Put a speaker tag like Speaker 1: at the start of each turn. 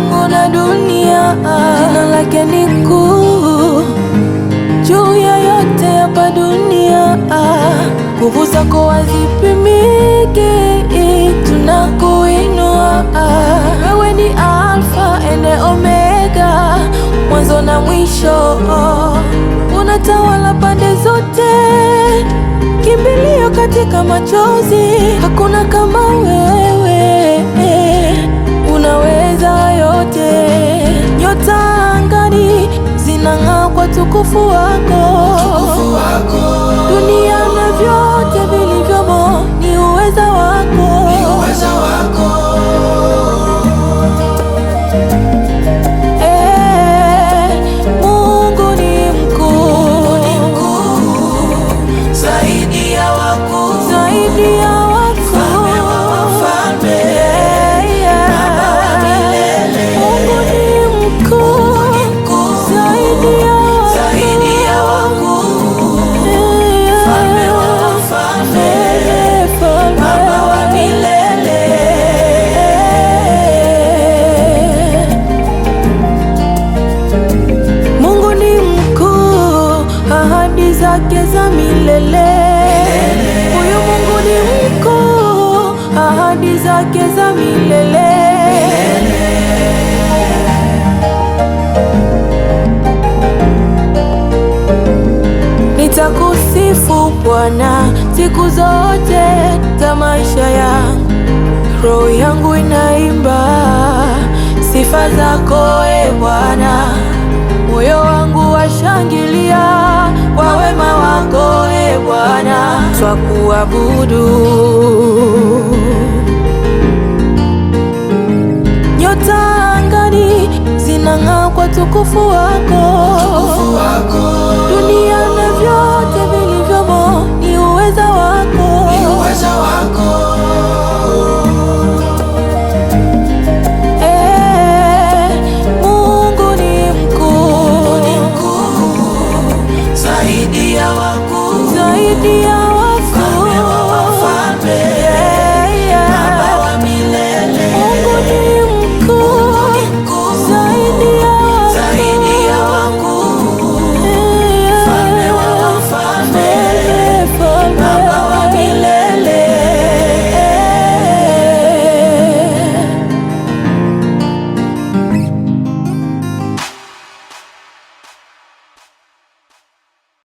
Speaker 1: mbingu na dunia. Jina lake ni kuu juu ya yote hapa dunia. Nguvu zako hazipimiki, tunakuinua. Wewe ni Alfa and Omega, mwanzo na mwisho. Unatawala pande zote, kimbilio katika machozi. Hakuna kama wewe, unaweza yote. Nyota angani zinang'aa kwa tukufu wako. Dunia na vyote vilivyomo ni uweza wako. Mungu ni mkuu, zaidi ya wakuu, zaidi ya wakuu. Mfalme wa wafalme, Baba wa milele. Mungu ni mkuu, zaidi ya wakuu, Mfalme wa wafalme, Baba wa milele. Mungu ni mkuu, ahadi zake za milele. Huyu Mungu ni mkuu, ahadi zake za milele. Nitakusifu Bwana siku zote za maisha yangu. Roho yangu inaimba sifa zako, e Bwana. Moyo wangu washangilia kwa wema wako, e Bwana. Twakuabudu. Nyota angani zinang'aa kwa tukufu wako.